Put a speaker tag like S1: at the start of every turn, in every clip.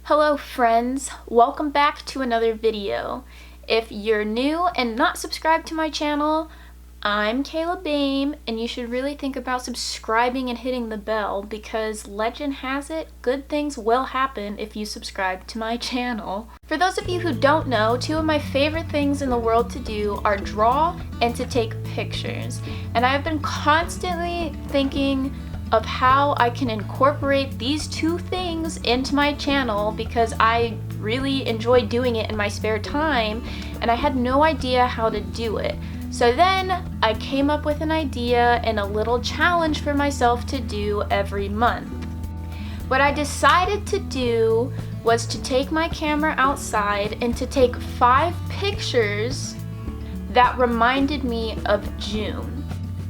S1: Hello friends, welcome back to another video. If you're new and not subscribed to my channel, I'm Kayla Bame, and you should really think about subscribing and hitting the bell because legend has it, good things will happen if you subscribe to my channel. For those of you who don't know, two of my favorite things in the world to do are draw and to take pictures. And I've been constantly thinking of how I can incorporate these two things into my channel because I really enjoy doing it in my spare time and I had no idea how to do it. So then I came up with an idea and a little challenge for myself to do every month. What I decided to do was to take my camera outside and to take 5 pictures that reminded me of June.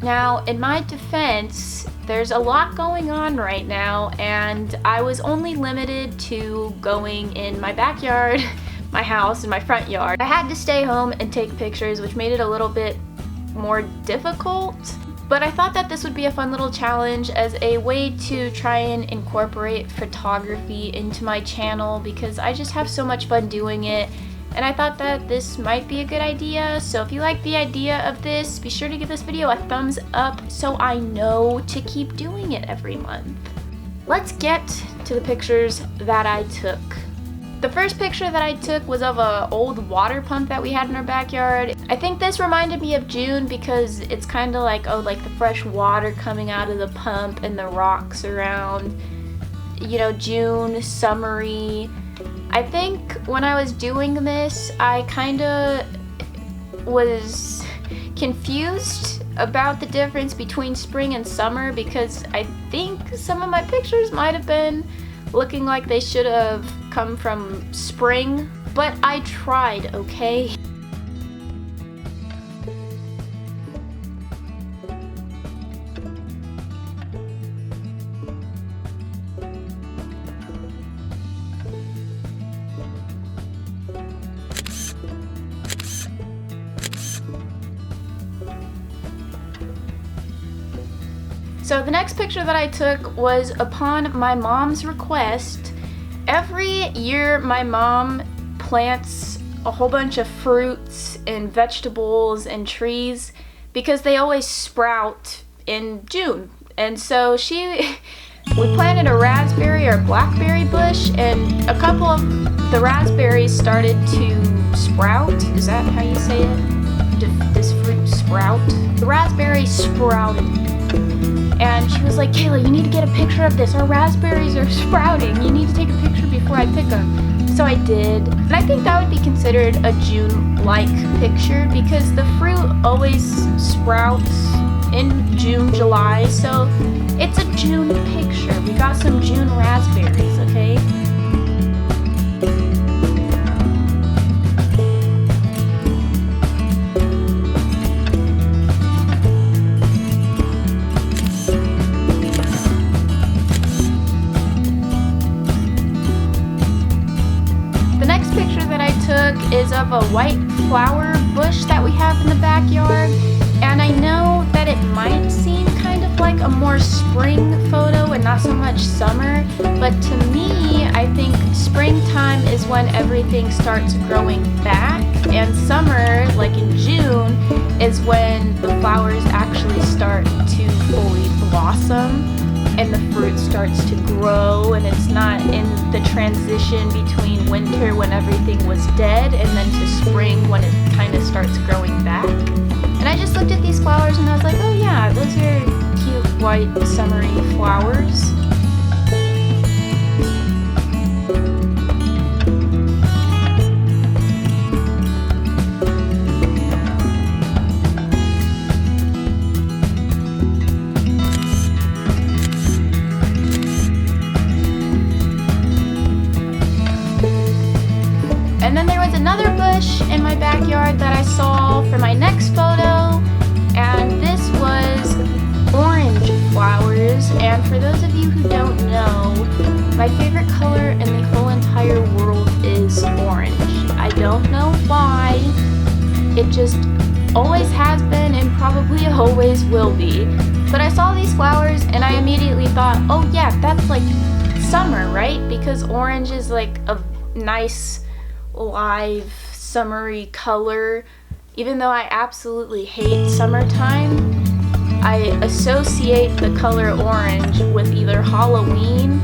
S1: Now, in my defense, there's a lot going on right now, and I was only limited to going in my backyard, my house, and my front yard. I had to stay home and take pictures, which made it a little bit more difficult, but I thought that this would be a fun little challenge as a way to try and incorporate photography into my channel because I just have so much fun doing it. And I thought that this might be a good idea, so if you like the idea of this, be sure to give this video a thumbs up so I know to keep doing it every month. Let's get to the pictures that I took. The first picture that I took was of an old water pump that we had in our backyard. I think this reminded me of June because it's kind of like, like the fresh water coming out of the pump and the rocks around. You know, June, summery. I think when I was doing this, I kind of was confused about the difference between spring and summer because I think some of my pictures might have been looking like they should have come from spring, but I tried, okay? So the next picture that I took was upon my mom's request. Every year my mom plants a whole bunch of fruits and vegetables and trees because they always sprout in June. And so we planted a raspberry or blackberry bush, and a couple of the raspberries started to sprout. Is that how you say it? Did this fruit sprout? The raspberry sprouted. And she was like, Kayla, you need to get a picture of this. Our raspberries are sprouting. You need to take a picture before I pick them. So I did. And I think that would be considered a June-like picture because the fruit always sprouts in June, July. So it's a June picture. We got some June raspberries, okay? Is of a white flower bush that we have in the backyard, and I know that it might seem kind of like a more spring photo and not so much summer, but to me I think springtime is when everything starts growing back, and summer, like in June, is when the flowers actually start to fully blossom and the fruit starts to grow, and it's not in the transition between winter when everything was dead and then to spring when it kind of starts growing back. And I just looked at these flowers and I was like, oh yeah, those are cute white summery flowers. And then there was another bush in my backyard that I saw for my next photo, and this was orange flowers. And for those of you who don't know, my favorite color in the whole entire world is orange. I don't know why, it just always has been and probably always will be. But I saw these flowers and I immediately thought, oh yeah, that's like summer, right? Because orange is like a nice, live, summery color. Even though I absolutely hate summertime, I associate the color orange with either Halloween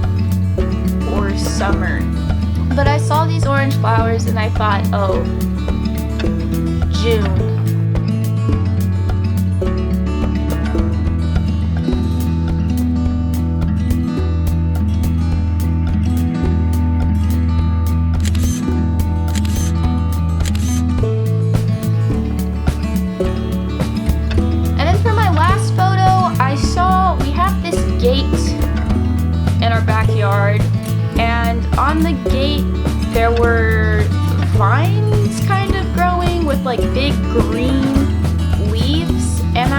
S1: or summer. But I saw these orange flowers and I thought, oh, June. And on the gate there were vines kind of growing with like big green leaves, and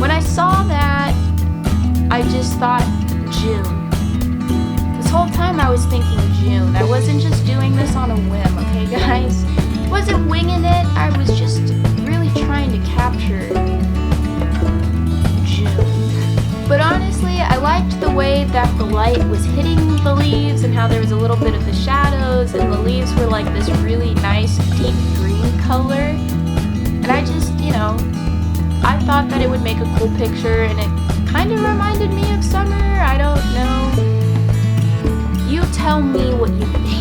S1: when I saw that, I just thought June. This whole time I was thinking June. I wasn't just doing this on a whim, okay guys? I wasn't winging it, I was just really trying to capture June. But honestly, I liked the way that the light was hitting the leaves and how there was a little bit of the shadows, and the leaves were like this really nice deep green color. And I just, I thought that it would make a cool picture, and it kind of reminded me of summer. I don't know. You tell me what you think.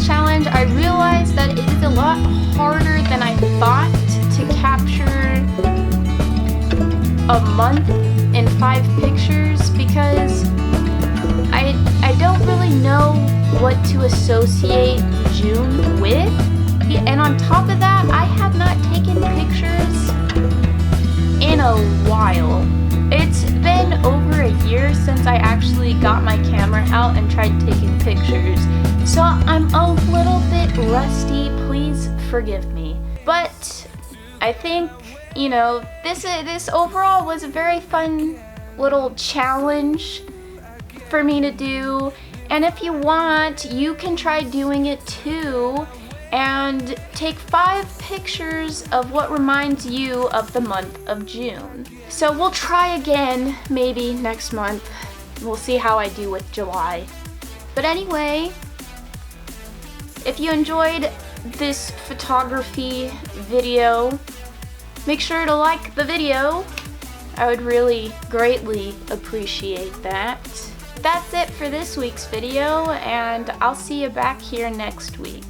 S1: Challenge, I realized that it is a lot harder than I thought to capture a month in 5 pictures, because I don't really know what to associate June with. And on top of that, I have not taken pictures in a while. It's been over a year since I actually got my camera out and tried taking pictures. So I'm a little bit rusty, please forgive me. But I think, this overall was a very fun little challenge for me to do. And if you want, you can try doing it too, and take 5 pictures of what reminds you of the month of June. So we'll try again, maybe next month. We'll see how I do with July. But anyway, if you enjoyed this photography video, make sure to like the video. I would really greatly appreciate that. That's it for this week's video, and I'll see you back here next week.